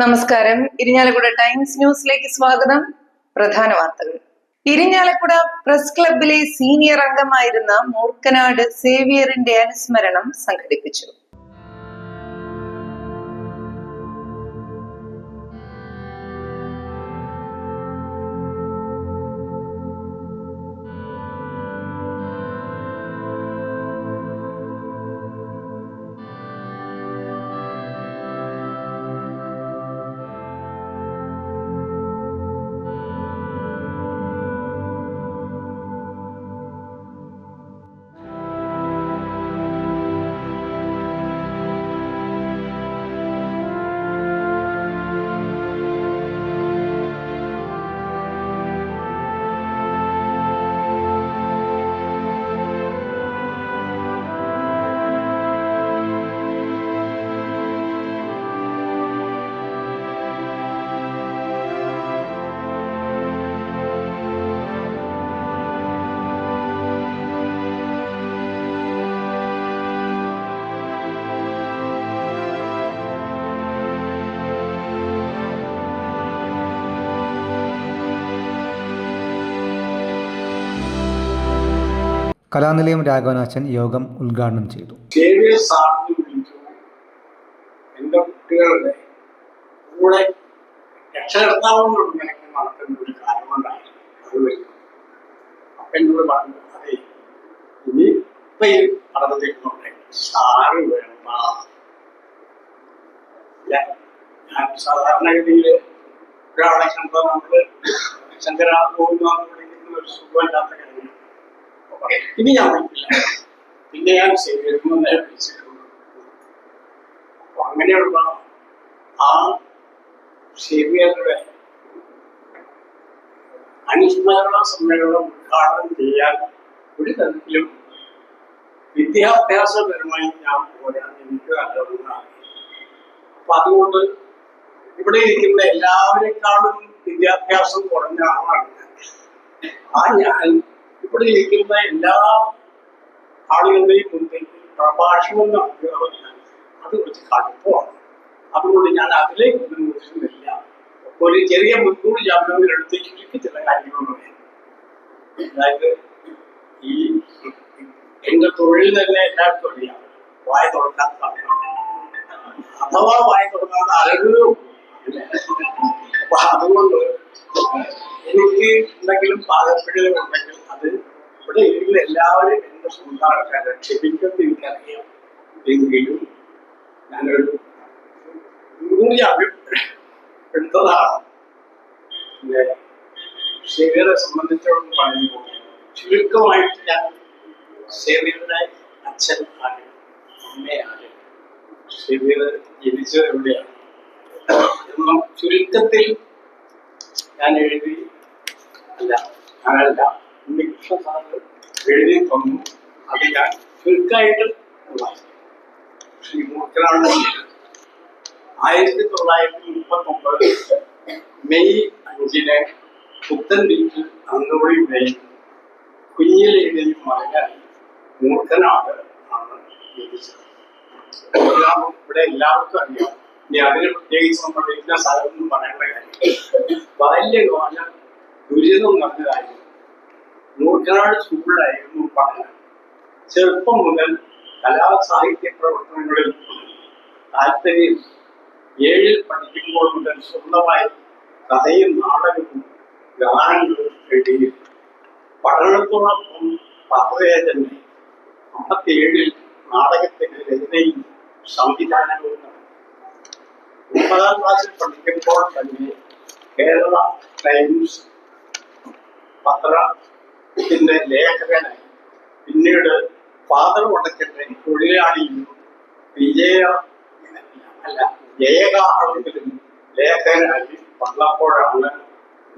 നമസ്കാരം. ഇരിഞ്ഞാലക്കുട ടൈംസ് ന്യൂസിലേക്ക് സ്വാഗതം. പ്രധാന വാർത്തകൾ. ഇരിഞ്ഞാലക്കുട പ്രസ് ക്ലബിലെ സീനിയർ അംഗമായിരുന്ന മൂർക്കനാട് സേവിയറിന്റെ അനുസ്മരണം സംഘടിപ്പിച്ചു. കലാനിലയം രാഘവനാച്ചൻ യോഗം ഉദ്ഘാടനം ചെയ്തു. എൻ്റെ കുട്ടികളുടെ കൂടെ രക്ഷകർത്താവെന്നുള്ള നിലയ്ക്ക് നടത്തുന്ന ഒരു കാര്യം കൊണ്ടായി അത് വരുന്നത്. അപ്പം എന്നോട് പറഞ്ഞു, അതെ ഇനി ഇപ്പം ഈ പഠനത്തിനുണ്ട് സാറ് വേണ്ട. ഞാൻ സാധാരണഗതിയിൽ ഒരാളെ കണ്ടാൽ നമ്മൾ ശങ്കരാ പോകുന്ന വിളിക്കുന്ന ഒരു സുഖമില്ലാത്ത കാര്യം. ഇനി ഞാൻ വിളിക്കില്ല, പിന്നെ ഞാൻ സേവിയറിനെ വിളിച്ചിട്ടുണ്ട്. അപ്പൊ അങ്ങനെയുള്ള ആ സേവിയറുടെ അനുസ്മരണ സമ്മേളനം ഉദ്ഘാടനം ചെയ്യാൻ ഒരു തരത്തിലും വിദ്യാഭ്യാസപരമായി ഞാൻ പോരാൻ എനിക്ക് നല്ലതാണ്. അപ്പൊ അതുകൊണ്ട് ഇവിടെ ഇരിക്കുന്ന എല്ലാവരെക്കാളും വിദ്യാഭ്യാസം കുറഞ്ഞ ആളാണ് ഞാൻ. ഇവിടെ ഇരിക്കുന്ന എല്ലാ ആളുകളുടെയും മുൻപിൽ പ്രഭാഷണം നടത്തുക അത് കുറച്ച് കടുപ്പമാണ്. അതുകൊണ്ട് ഞാൻ അതിലേക്കൊന്നും നോക്കുന്നില്ല. ഒരു ചെറിയ മുൻകൂർ ജാമ്യങ്ങളെടുത്ത് ചുരുക്കി ചില കാര്യങ്ങൾ പറയാം. അതായത് ഈ എന്റെ തൊഴിൽ തന്നെ എല്ലാവർക്കും അറിയാം, വായ തുറക്കാത്ത അഥവാ വായ തുറക്കാത്ത അലകുകയോ. അപ്പൊ അതുകൊണ്ട് എനിക്ക് എന്തെങ്കിലും പാകപ്പിഴകൾ ഉണ്ടെങ്കിൽ അത് ഇവിടെ ഇരിക്കുന്ന എല്ലാവരും എന്റെ സ്വന്തം ആൾക്കാരെ ക്ഷമിക്കുന്നത് എനിക്കറിയാം. എങ്കിലും ഞാനൊരു കൂടി എടുത്തതാണ്. സേവിയറെ സംബന്ധിച്ചോളം പറയുമ്പോൾ ചുരുക്കമായിട്ട് ഞാൻ സേവിയറുടെ അച്ഛൻ ആര്, അമ്മയാണ്, സേവിയർ ജനിച്ചത് എവിടെയാണ് എന്നും ചുരുക്കത്തിൽ ഞാൻ എഴുതി ഞാനല്ല ഉണ്ണികൃഷ്ണ സാറ് എഴുതി തന്നു. അത് ഞാൻ ചുരുക്കമായിട്ട് ശ്രീ മൂർക്കനാട് 1939 മെയ് 5 പുത്തൻ ബീച്ചിൽ അന്നുവഴിയുടെയും കുഞ്ഞിലയുടെയും മകനായി മൂർക്കനാട് ആണ് ജനിച്ചത്. ഇവിടെ എല്ലാവർക്കും അറിയാം. ഇനി അതിന് പ്രത്യേകിച്ച് നമ്മുടെ ഇന്ന സ്ഥലമൊന്നും പറയേണ്ട കാര്യം. ബാല്യകാലം ദുരിതം നടന്നതായിരുന്നു. മൂർക്കനാട് സ്കൂളിലായിരുന്നു പഠനം. ചെറുപ്പം മുതൽ കലാസാഹിത്യ പ്രവർത്തനങ്ങളിൽ താല്പര്യം. 7 പഠിക്കുമ്പോൾ മുതൽ സ്വന്തമായി കഥയും നാടകവും ഗാനങ്ങളും എഴുതി. പഠനത്തോടൊപ്പം പത്രരചന. 57 നാടകത്തിന്റെ രചനയും സംവിധാനവും നടത്തി. 9ാം ക്ലാസ്സിൽ പഠിക്കുമ്പോൾ തന്നെ കേരള ടൈംസ് പത്രത്തിന്റെ ലേഖകനായി. പിന്നീട് ഫാദർ വടക്കന്റെ തൊഴിലാളിയും ജയകാളിലും ലേഖകനായി വന്നപ്പോഴാണ്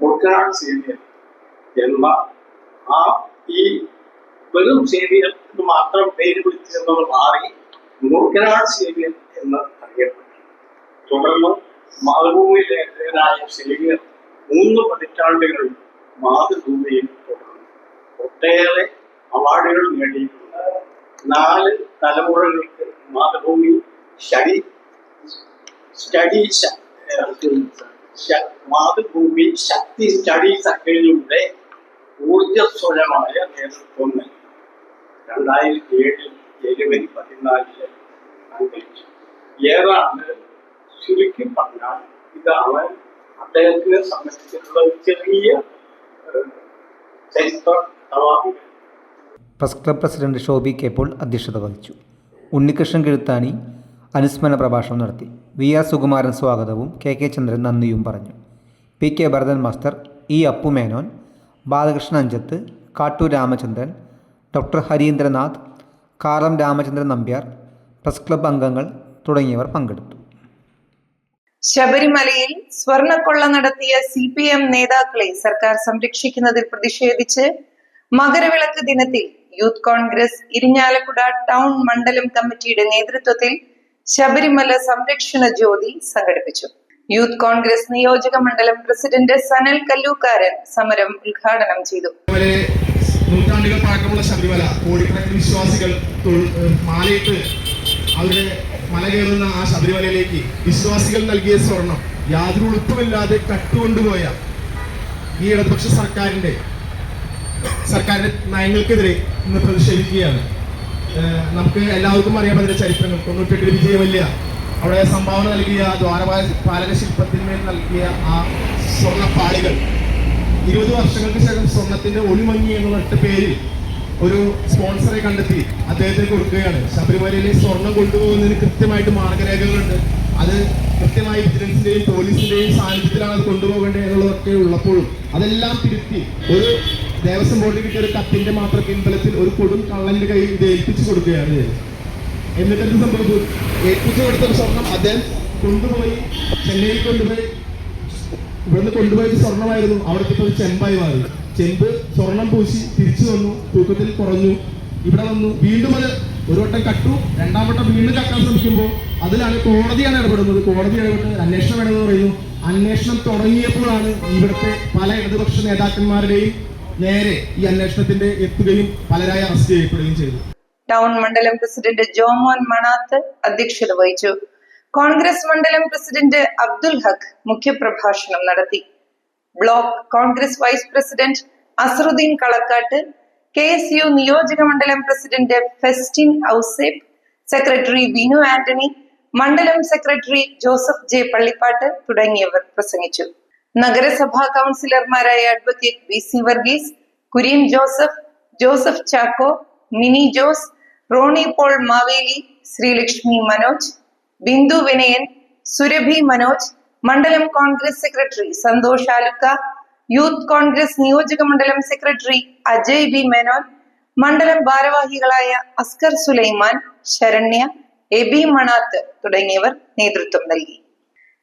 മൂർക്കനാട് സേവിയർ എന്ന ഈ വെറും സേവിയർ എന്ന് മാത്രം പേര് വിളിച്ചിരുന്നത് മാറി മൂർക്കനാട് സേവിയർ എന്ന് അറിയപ്പെട്ടു. തുടർന്ന് മാതൃഭൂമി ലേഖകനായ സേവിയർ 3 പതിറ്റാണ്ടുകൾ മാതൃഭൂമിയിൽ തുടർന്നു. ഒട്ടേറെ അവാർഡുകൾ നേടിയിട്ടുണ്ട്. 4 തലമുറകൾക്ക് മാതൃഭൂമി സ്റ്റഡി മാതൃഭൂമി ശക്തി സ്റ്റഡീസ് അക്കാദമിയുടെ ഊർജ്ജസ്വലമായ നേതൃത്വം നൽകി 2007 ജനുവരി 14 അന്തരിച്ചു. ഏതാണ് ചുരുക്കി പറഞ്ഞാൽ ഇതാണ് അദ്ദേഹത്തിനെ സംബന്ധിച്ചിട്ടുള്ള ഒരു ചെറിയ ചരിത്ര കഥാപാത്രം. Press club president Shobi K Paul അധ്യക്ഷത വഹിച്ചു. ഉണ്ണികൃഷ്ണൻ കിഴുത്താണി അനുസ്മരണ പ്രഭാഷണം നടത്തി. വി ആർ സുകുമാരൻ സ്വാഗതവും കെ കെ ചന്ദ്രൻ നന്ദിയും പറഞ്ഞു. P K Bharathan master, E Appu Menon, Balakrishnan Anchath, Kattoor Ramachandran, doctor Harindranath, Karam Ramachandran Nambiar, press club അംഗങ്ങൾ തുടങ്ങിയവർ പങ്കെടുത്തു. ശബരിമലയിൽ സ്വർണ്ണക്കൊള്ള നടത്തിയ CPM നേതാക്കളെ സർക്കാർ സംരക്ഷിക്കുന്നതിൽ പ്രതിഷേധിച്ച് മകരവിളക്ക് ദിനത്തിൽ യൂത്ത് കോൺഗ്രസ് ഇരിഞ്ഞാലക്കുട ടൗൺ മണ്ഡലം കമ്മിറ്റിയുടെ നേതൃത്വത്തിൽ ശബരിമല സംരക്ഷണ ജ്യോതി സംഘടിപ്പിച്ചു. യൂത്ത് കോൺഗ്രസ് നിയോജക മണ്ഡലം പ്രസിഡന്റ് സനൽ കല്ലൂക്കാരൻ സമരം ഉദ്ഘാടനം ചെയ്തു. നൂറ്റാണ്ടുകൾ പഴക്കമുള്ള ശബരിമല, കോടിക്കണക്കിന് വിശ്വാസികൾ മാലയിട്ട് അവരുടെ മല കയറുന്ന ആ ശബരിമലയിലേക്ക് വിശ്വാസികൾ നൽകിയ സ്വർണം യാതൊരു ഉളുപ്പുമില്ലാതെ കട്ടുകൊണ്ടുപോയ ഈ ഇടതുപക്ഷ സർക്കാരിന്റെ നയങ്ങൾക്കെതിരെ ഇന്ന് പ്രതിഷേധിക്കുകയാണ്. നമുക്ക് എല്ലാവർക്കും അറിയാം അതിന്റെ ചരിത്രങ്ങൾ. 98 വിജയമല്യ അവിടെ സംഭാവന നൽകിയ ദ്വാരപാലക ശില്പത്തിന്മേൽ നൽകിയ ആ സ്വർണ്ണപ്പാളികൾ 20 വർഷങ്ങൾക്ക് ശേഷം സ്വർണത്തിന്റെ ഒളിമങ്ങി എന്നുള്ള പേരിൽ ഒരു സ്പോൺസറെ കണ്ടെത്തി അദ്ദേഹത്തിന് കൊടുക്കുകയാണ്. ശബരിമലയിലെ സ്വർണം കൊണ്ടുപോകുന്നതിന് കൃത്യമായിട്ട് മാർഗരേഖകളുണ്ട്. അത് കൃത്യമായി വിജിലൻസിന്റെയും പോലീസിന്റെയും സാന്നിധ്യത്തിലാണ് അത് കൊണ്ടുപോകേണ്ടത് എന്നുള്ളതൊക്കെ ഉള്ളപ്പോഴും അതെല്ലാം തിരുത്തി ഒരു ദേവസ്വം ബോർഡിൽ കിട്ടിയ ഒരു കത്തിന്റെ മാത്രം പിൻബലത്തിൽ ഒരു കൊടും കള്ളന്റെ കയ്യിൽ ഇത് ഏൽപ്പിച്ചു കൊടുക്കുകയാണ്. എന്നിട്ട് എന്ത് സംഭവിച്ചു? ഏൽപ്പിച്ചു കൊടുത്ത സ്വർണം അദ്ദേഹം കൊണ്ടുപോയി ചെന്നൈയിൽ കൊണ്ടുപോയി, ഇവിടുന്ന് കൊണ്ടുപോയത് സ്വർണമായിരുന്നു, അവിടുത്തെ ഒരു ചെമ്പായി മാറി. ചെമ്പ് സ്വർണം പൂശി തിരിച്ചു വന്നു, തൂക്കത്തിൽ കുറഞ്ഞു. ഇവിടെ വന്നു വീണ്ടും അത് ഒരു വട്ടം കട്ടു, രണ്ടാം വട്ടം വീണ്ടും കക്കാൻ ശ്രമിക്കുമ്പോൾ അതിലാണ് കോടതിയാണ് ഇടപെടുന്നത്. കോടതി ഇടപെട്ട് അന്വേഷണം വേണമെന്ന് പറയുന്നു. അന്വേഷണം തുടങ്ങിയപ്പോഴാണ് ഇവിടുത്തെ പല ഇടതുപക്ഷ നേതാക്കന്മാരുടെയും നേരെ ഈ അന്വേഷണത്തിന്റെ എത്തുകയും പലരായി അറസ്റ്റ് ചെയ്യപ്പെടുകയും ചെയ്തു. ടൗൺ മണ്ഡലം പ്രസിഡന്റ് ജോമോൻ മണാത്ത് അധ്യക്ഷത വഹിച്ചു. കോൺഗ്രസ് മണ്ഡലം പ്രസിഡന്റ് അബ്ദുൽ ഹഖ് മുഖ്യപ്രഭാഷണം നടത്തി. Block Congress vice president Azharuddin Kalakkattu, KSU നിയോജക മണ്ഡലം പ്രസിഡന്റ് ഫെസ്റ്റിൻ ഔസേബ്, സെക്രട്ടറി വിനു ആന്റണി, മണ്ഡലം സെക്രട്ടറി ജോസഫ് ജെ പള്ളിപ്പാട്ട് തുടങ്ങിയവർ പ്രസംഗിച്ചു. നഗരസഭാ കൗൺസിലർമാരായ അഡ്വക്കേറ്റ് BC വർഗീസ്, കുര്യൻ ജോസഫ്, ജോസഫ് ചാക്കോ, മിനി ജോസ്, റോണി പോൾ മാവേലി, ശ്രീലക്ഷ്മി മനോജ്, ബിന്ദു വിനയൻ, സുരഭി മനോജ്, മണ്ഡലം കോൺഗ്രസ് സെക്രട്ടറി സന്തോഷ് ആലുക്ക, യൂത്ത് കോൺഗ്രസ് നിയോജക മണ്ഡലം സെക്രട്ടറി അജയ് ബി മേനോൻ, മണ്ഡലം ഭാരവാഹികളായ അസ്കർ സുലൈമാൻ, ശരണ്യ, എബി മണാത്ത് തുടങ്ങിയവർ നേതൃത്വം നൽകി.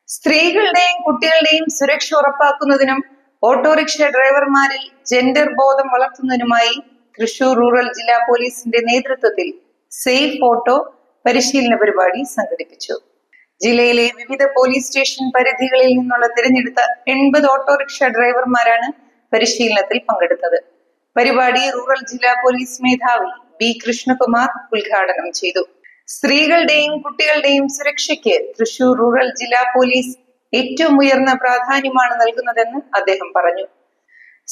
സ്ത്രീകളുടെയും കുട്ടികളുടെയും സുരക്ഷ ഉറപ്പാക്കുന്നതിനും ഓട്ടോറിക്ഷ ഡ്രൈവർമാരിൽ ജെൻഡർ ബോധം വളർത്തുന്നതിനുമായി തൃശൂർ റൂറൽ ജില്ലാ പോലീസിന്റെ നേതൃത്വത്തിൽ സേഫ് ഓട്ടോ പരിശീലന പരിപാടി സംഘടിപ്പിച്ചു. ജില്ലയിലെ വിവിധ പോലീസ് സ്റ്റേഷൻ പരിധികളിൽ നിന്നുള്ള തിരഞ്ഞെടുത്ത 80 ഓട്ടോറിക്ഷ ഡ്രൈവർമാരാണ് പരിശീലനത്തിൽ പങ്കെടുത്തത്. പരിപാടി റൂറൽ ജില്ലാ പോലീസ് മേധാവി B കൃഷ്ണകുമാർ ഉദ്ഘാടനം ചെയ്തു. സ്ത്രീകളുടെയും കുട്ടികളുടെയും സുരക്ഷയ്ക്ക് തൃശൂർ റൂറൽ ജില്ലാ പോലീസ് ഏറ്റവും ഉയർന്ന പ്രാധാന്യമാണ് നൽകുന്നതെന്ന് അദ്ദേഹം പറഞ്ഞു.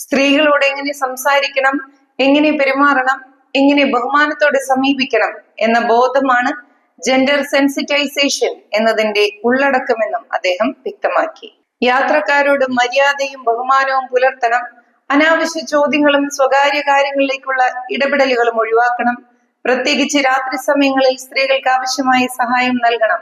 സ്ത്രീകളോട് എങ്ങനെ സംസാരിക്കണം, എങ്ങനെ പെരുമാറണം, എങ്ങനെ ബഹുമാനത്തോടെ സമീപിക്കണം എന്ന ബോധമാണ് ജെൻഡർ സെൻസിറ്റൈസേഷൻ എന്നതിന്റെ ഉള്ളടക്കമെന്നും അദ്ദേഹം വ്യക്തമാക്കി. യാത്രക്കാരോട് മര്യാദയും ബഹുമാനവും പുലർത്തണം, അനാവശ്യ ചോദ്യങ്ങളും സ്വകാര്യ കാര്യങ്ങളിലേക്കുള്ള ഇടപെടലുകളും ഒഴിവാക്കണം, പ്രത്യേകിച്ച് രാത്രി സമയങ്ങളിൽ സ്ത്രീകൾക്ക് ആവശ്യമായ സഹായം നൽകണം,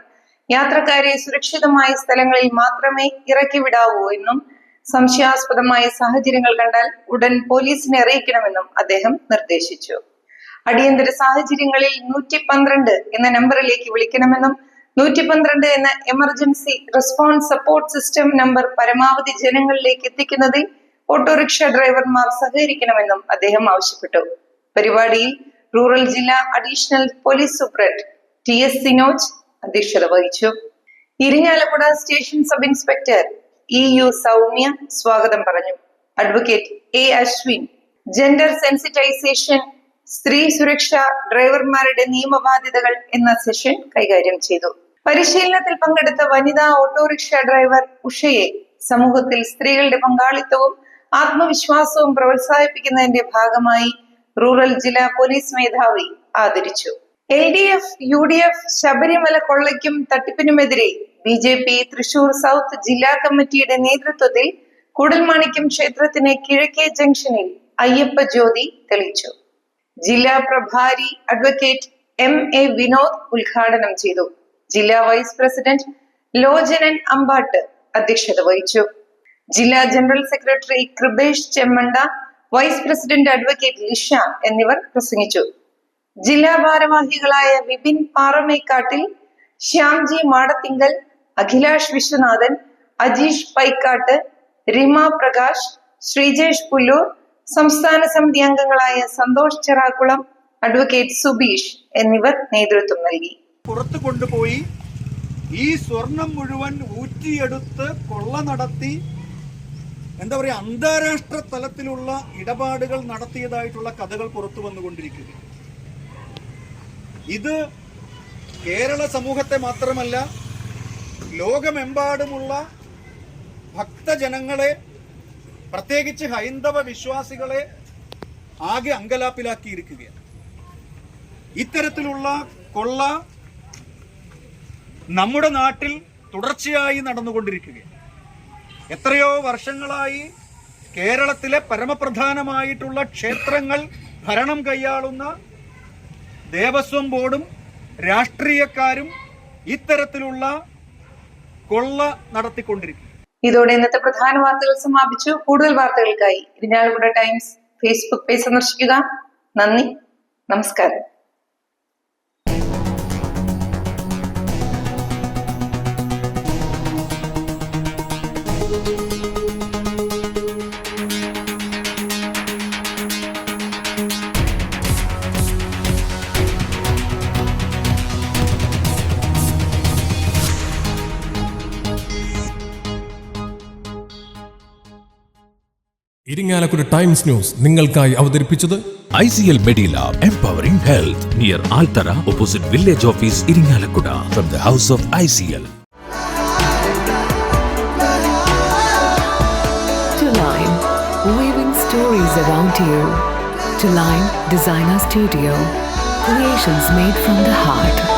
യാത്രക്കാരെ സുരക്ഷിതമായ സ്ഥലങ്ങളിൽ മാത്രമേ ഇറക്കി വിടാവൂ എന്നും സംശയാസ്പദമായ സാഹചര്യങ്ങൾ കണ്ടാൽ ഉടൻ പോലീസിനെ അറിയിക്കണമെന്നും അദ്ദേഹം നിർദ്ദേശിച്ചു. അടിയന്തര സാഹചര്യങ്ങളിൽ 112 എന്ന നമ്പറിലേക്ക് വിളിക്കണമെന്നും 112 എന്ന emergency response support system number പരമാവധി ജനങ്ങളിലേക്ക് എത്തിക്കുന്നതിൽ ഓട്ടോറിക്ഷ ഡ്രൈവർമാർ സഹകരിക്കണമെന്നും അദ്ദേഹം ആവശ്യപ്പെട്ടു. പരിപാടിയിൽ റൂറൽ ജില്ലാ additional police superintendent TS Sinoj അധ്യക്ഷത വഹിച്ചു. Irinjalakuda station sub inspector EU Soumya സ്വാഗതം പറഞ്ഞു. Advocate A Ashwin gender sensitisation, സ്ത്രീ സുരക്ഷ, ഡ്രൈവർമാരുടെ നിയമബാധ്യതകൾ എന്ന സെഷൻ കൈകാര്യം ചെയ്തു. പരിശീലനത്തിൽ പങ്കെടുത്ത വനിതാ ഓട്ടോറിക്ഷ ഡ്രൈവർ ഉഷയെ സമൂഹത്തിൽ സ്ത്രീകളുടെ പങ്കാളിത്തവും ആത്മവിശ്വാസവും പ്രോത്സാഹിപ്പിക്കുന്നതിന്റെ ഭാഗമായി റൂറൽ ജില്ലാ പോലീസ് മേധാവി ആദരിച്ചു. LDF UDF ശബരിമല കൊള്ളയ്ക്കും തട്ടിപ്പിനുമെതിരെ BJP തൃശൂർ സൗത്ത് ജില്ലാ കമ്മിറ്റിയുടെ നേതൃത്വത്തിൽ കൂടൽമാണിക്യം ക്ഷേത്രത്തിന് കിഴക്കേ ജംഗ്ഷനിൽ അയ്യപ്പ ജ്യോതി തെളിയിച്ചു. ജില്ലാ പ്രഭാരി അഡ്വക്കേറ്റ് MA വിനോദ് ഉദ്ഘാടനം ചെയ്തു. ജില്ലാ വൈസ് പ്രസിഡന്റ് ലോചനൻ അമ്പാട്ട് അധ്യക്ഷത വഹിച്ചു. ജില്ലാ general secretary Kripesh Chemmanda, vice president advocate Lisha എന്നിവർ പ്രസംഗിച്ചു. ജില്ലാ ഭാരവാഹികളായ വിപിൻ പാറമേക്കാട്ടിൽ, ശ്യാംജി മാടത്തിങ്കൽ, അഖിലാഷ് വിശ്വനാഥൻ, അജീഷ് പൈക്കാട്ട്, റിമ പ്രകാശ്, ശ്രീജേഷ് പുല്ലൂർ, സംസ്ഥാന സമിതി അംഗങ്ങളായ സന്തോഷ് ചെറാക്കുളം, അഡ്വക്കേറ്റ് സുബീഷ് എന്നിവർ നേതൃത്വം നൽകി. പുറത്തു കൊണ്ടുപോയി ഈ സ്വർണം മുഴുവൻ ഊറ്റിയെടുത്ത് കൊള്ള നടത്തി എന്താ പറയുക, അന്താരാഷ്ട്ര തലത്തിലുള്ള ഇടപാടുകൾ നടത്തിയതായിട്ടുള്ള കഥകൾ പുറത്തു വന്നുകൊണ്ടിരിക്കുക. ഇത് കേരള സമൂഹത്തെ മാത്രമല്ല, ലോകമെമ്പാടുമുള്ള ഭക്തജനങ്ങളെ, പ്രത്യേകിച്ച് ഹൈന്ദവ വിശ്വാസികളെ ആകെ അങ്കലാപ്പിലാക്കിയിരിക്കുകയാണ്. ഇത്തരത്തിലുള്ള കൊള്ള നമ്മുടെ നാട്ടിൽ തുടർച്ചയായി നടന്നുകൊണ്ടിരിക്കുകയാണ്. എത്രയോ വർഷങ്ങളായി കേരളത്തിലെ പരമപ്രധാനമായിട്ടുള്ള ക്ഷേത്രങ്ങൾ ഭരണം കൈയാളുന്ന ദേവസ്വം ബോർഡും രാഷ്ട്രീയക്കാരും ഇത്തരത്തിലുള്ള കൊള്ള നടത്തിക്കൊണ്ടിരിക്കും. ഇതോടെ ഇന്നത്തെ പ്രധാന വാർത്തകൾ സമാപിച്ചു. കൂടുതൽ വാർത്തകൾക്കായി ഇരിഞ്ഞാലക്കുട ടൈംസ് ഫേസ്ബുക്ക് പേജ് സന്ദർശിക്കുക. നന്ദി, നമസ്കാരം. ഇരിങ്ങാലക്കുട ടൈംസ് ന്യൂസ് നിങ്ങൾക്കായി അവതരിപ്പിച്ചത് ICL Medilab, empowering health, near Altara, opposite Village Office, Iringalakkuda, from the House of ICL. To Line, weaving stories around you. To Line Designer Studio, creations made from the heart.